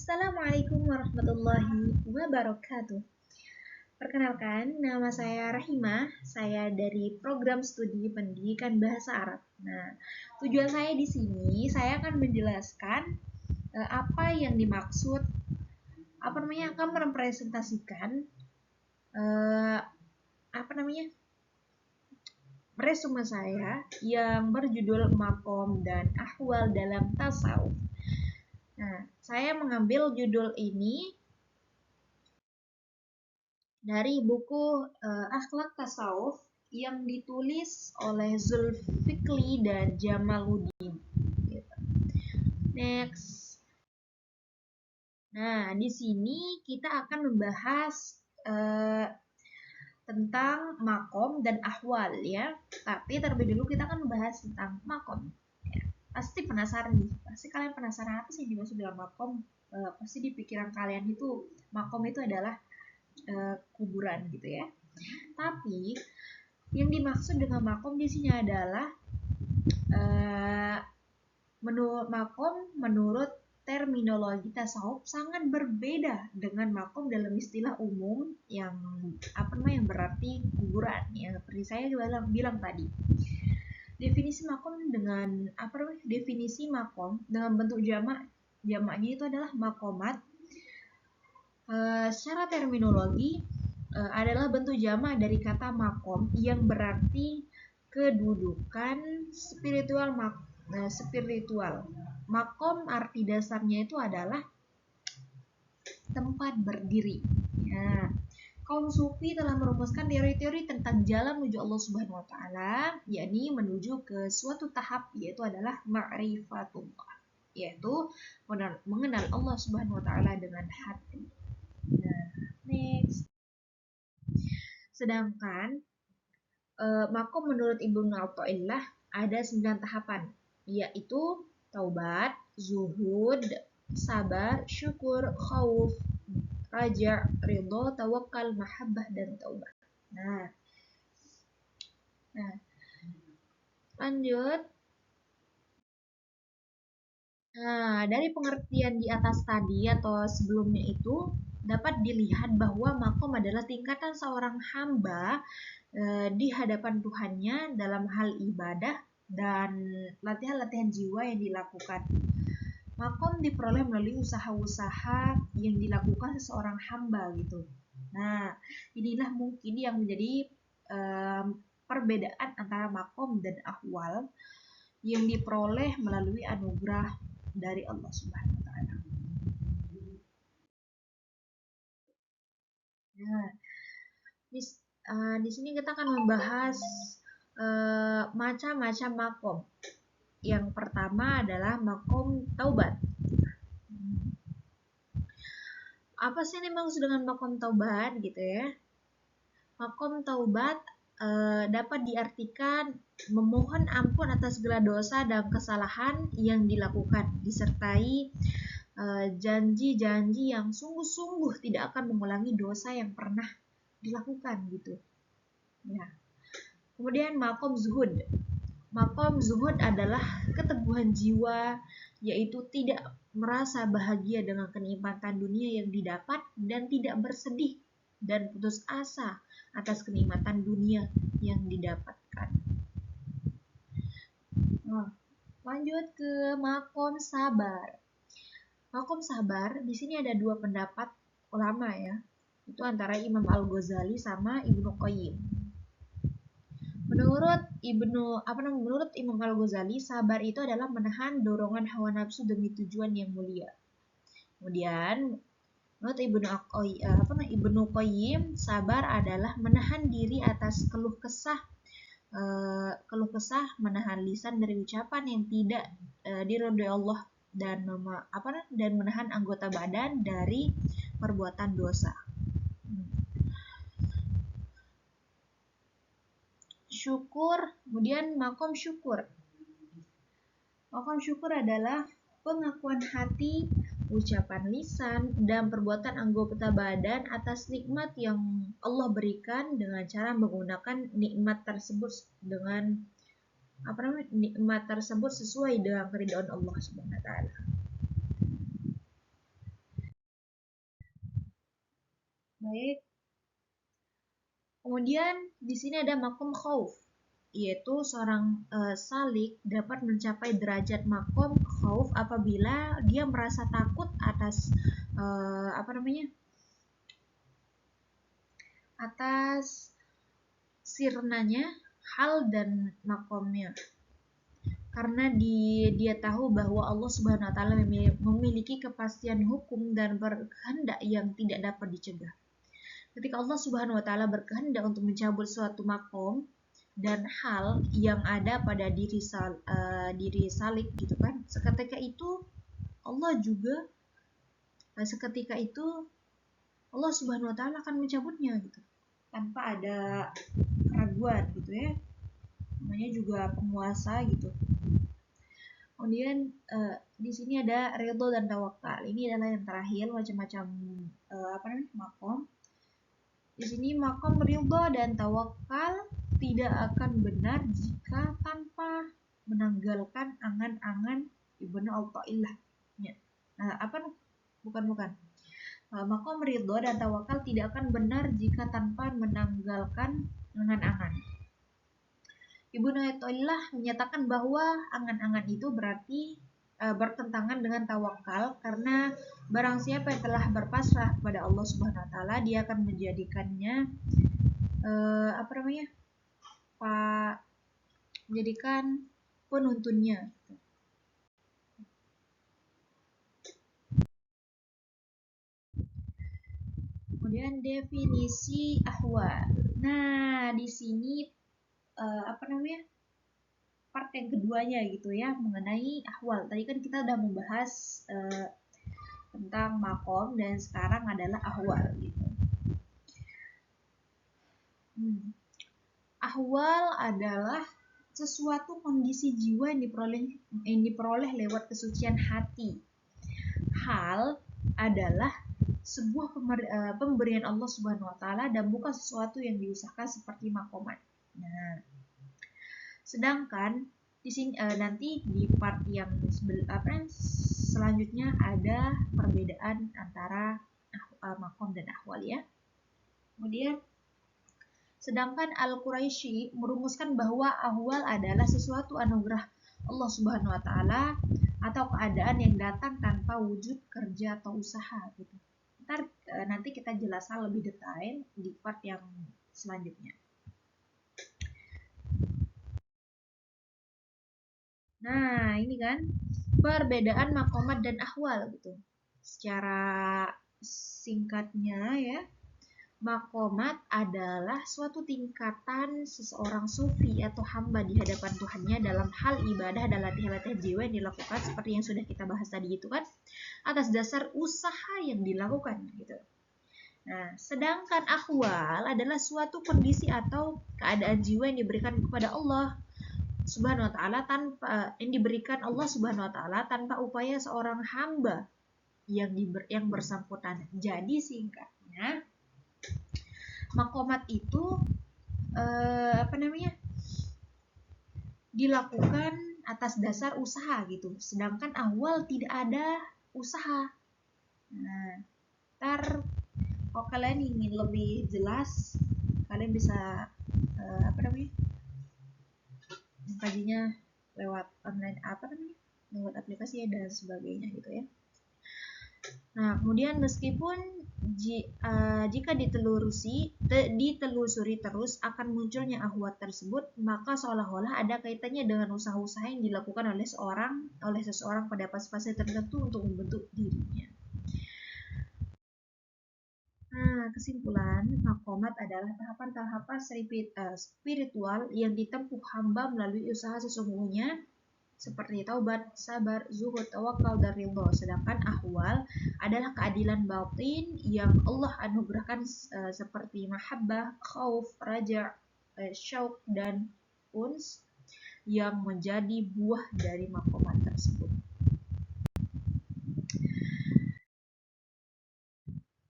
Assalamualaikum warahmatullahi wabarakatuh. Perkenalkan, nama saya Rahimah. Saya dari program studi pendidikan bahasa Arab. Nah, tujuan saya di sini, saya akan menjelaskan apa yang dimaksud, akan merepresentasikan eh, resume saya yang berjudul Makom dan Ahwal dalam Tasawuf. Nah, saya mengambil judul ini dari buku Akhlak Tasawuf yang ditulis oleh Zulfikli dan Jamaluddin. Gitu. Next. Nah, di sini kita akan membahas tentang makom dan ahwal ya. Tapi terlebih dulu kita akan membahas tentang makom. Ya, pasti penasaran nih. Pasti kalian penasaran apa sih yang dimaksud dengan makom? Pasti di pikiran kalian itu makom itu adalah kuburan gitu ya. Tapi yang dimaksud dengan makom di sini adalah menurut makom menurut terminologi tasawuf sangat berbeda dengan makom dalam istilah umum yang yang berarti kuburan ya seperti saya bilang tadi. Definisi makom dengan definisi makom dengan bentuk jamaknya itu adalah makomat. Secara terminologi adalah bentuk jamak dari kata makom yang berarti kedudukan spiritual. Makom arti dasarnya itu adalah tempat berdiri. Ya. Kaum sufi telah merumuskan teori-teori tentang jalan menuju Allah Subhanahu wa taala, yakni menuju ke suatu tahap yaitu adalah ma'rifatullah, yaitu mengenal Allah Subhanahu wa taala dengan hati. Nah, next. Sedangkan makom menurut Ibnu Athaillah ada 9 tahapan, yaitu taubat, zuhud, sabar, syukur, khauf, raja, ridho, tawakal, mahabbah, dan taubat. Nah, lanjut. Nah, dari pengertian di atas tadi atau sebelumnya itu dapat dilihat bahwa makom adalah tingkatan seorang hamba di hadapan Tuhannya dalam hal ibadah dan latihan-latihan jiwa yang dilakukan. Makom diperoleh melalui usaha-usaha yang dilakukan seseorang hamba gitu. Nah, inilah mungkin yang menjadi perbedaan antara makom dan ahwal yang diperoleh melalui anugerah dari Allah Subhanahu wa taala. Nah, di sini kita akan membahas macam-macam makom. Yang pertama adalah makom taubat. Apa sih yang dimaksud dengan makom taubat gitu ya? Makom taubat dapat diartikan memohon ampun atas segala dosa dan kesalahan yang dilakukan, disertai janji-janji yang sungguh-sungguh tidak akan mengulangi dosa yang pernah dilakukan gitu. Ya. Kemudian makom zuhud. Makom zuhud adalah keteguhan jiwa, yaitu tidak merasa bahagia dengan kenikmatan dunia yang didapat dan tidak bersedih dan putus asa atas kenikmatan dunia yang didapatkan. Nah, lanjut ke makom sabar. Makom sabar di sini ada 2 pendapat ulama ya. Itu antara Imam Al-Ghazali sama Ibnu Qayyim. Menurut Imam Al-Ghazali, sabar itu adalah menahan dorongan hawa nafsu demi tujuan yang mulia. Kemudian menurut Ibnu Qayyim, sabar adalah menahan diri atas keluh kesah, menahan lisan dari ucapan yang tidak diridhoi Allah dan menahan anggota badan dari perbuatan dosa. Syukur, kemudian makom syukur. Makom syukur adalah pengakuan hati, ucapan lisan, dan perbuatan anggota badan atas nikmat yang Allah berikan dengan cara menggunakan nikmat tersebut sesuai dengan keridhaan Allah Subhanahu wa taala. Baik. Kemudian di sini ada makom khauf, yaitu seorang salik dapat mencapai derajat makom khauf apabila dia merasa takut atas apa namanya? Atas sirnanya hal dan makomnya. Karena dia tahu bahwa Allah Subhanahu wa taala memiliki kepastian hukum dan berkehendak yang tidak dapat dicegah. Ketika Allah Subhanahu wa taala berkehendak untuk mencabut suatu makom dan hal yang ada pada diri salik gitu kan, seketika itu Allah Subhanahu wa taala akan mencabutnya gitu tanpa ada keraguan gitu ya. Namanya juga penguasa gitu. Kemudian di sini ada ridho dan tawakal. Ini adalah yang terakhir macam-macam makom. Di sini makom ridho dan tawakal tidak akan benar jika tanpa menanggalkan angan-angan Ibnu Athaillah. Ya. Bukan. Makom ridho dan tawakal tidak akan benar jika tanpa menanggalkan angan-angan. Ibnu Athaillah menyatakan bahwa angan-angan itu berarti bertentangan dengan tawakal, karena barang siapa yang telah berpasrah kepada Allah Subhanahu wa taala, dia akan menjadikannya menjadikan penuntunnya. Kemudian definisi ahwal. Nah, di sini part yang keduanya gitu ya, mengenai ahwal. Tadi kan kita udah membahas tentang makom dan sekarang adalah ahwal gitu. Ahwal adalah sesuatu kondisi jiwa yang diperoleh lewat kesucian hati. Hal adalah sebuah pemberian Allah Subhanahu wa taala dan bukan sesuatu yang diusahakan seperti makomat. Nah, sedangkan di sini nanti di part yang selanjutnya ada perbedaan antara makom dan ahwal ya. Kemudian sedangkan Al-Quraisy merumuskan bahwa ahwal adalah sesuatu anugerah Allah Subhanahu wa taala atau keadaan yang datang tanpa wujud kerja atau usaha gitu. Nanti kita jelaskan lebih detail di part yang selanjutnya. Nah, ini kan perbedaan makomat dan ahwal gitu. Secara singkatnya ya, makomat adalah suatu tingkatan seseorang sufi atau hamba di hadapan Tuhannya dalam hal ibadah dan latihan-latihan jiwa yang dilakukan seperti yang sudah kita bahas tadi itu kan, atas dasar usaha yang dilakukan gitu. Nah, sedangkan ahwal adalah suatu kondisi atau keadaan jiwa yang diberikan kepada Allah Subhanahu wa taala tanpa upaya seorang hamba yang bersangkutan. Jadi singkatnya, makomat itu dilakukan atas dasar usaha gitu, sedangkan ahwal tidak ada usaha. Nah, kalau kalian ingin lebih jelas, kalian bisa mengkajinya lewat online lewat aplikasi dan sebagainya gitu ya. Nah, kemudian meskipun jika ditelusuri terus akan munculnya ahwat tersebut, maka seolah-olah ada kaitannya dengan usaha-usaha yang dilakukan oleh seseorang pada fase tertentu untuk membentuk dirinya. Nah, kesimpulan, makomat adalah tahapan-tahapan spiritual yang ditempuh hamba melalui usaha sesungguhnya seperti taubat, sabar, zuhud, tawakal, dan ridho. Sedangkan ahwal adalah keadilan batin yang Allah anugerahkan seperti mahabbah, khauf, raja, syauq, dan uns yang menjadi buah dari makomat tersebut.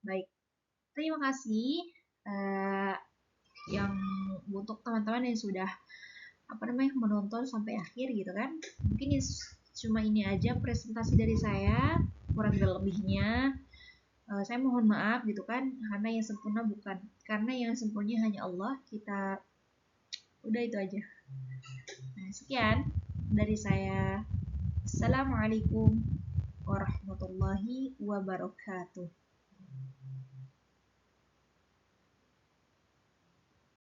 Baik, terima kasih yang untuk teman-teman yang sudah menonton sampai akhir gitu kan. Mungkin cuma ini aja presentasi dari saya, kurang lebihnya Saya mohon maaf gitu kan, karena yang sempurna bukan, karena yang sempurna hanya Allah. Kita udah itu aja. Nah, sekian dari saya. Assalamualaikum warahmatullahi wabarakatuh.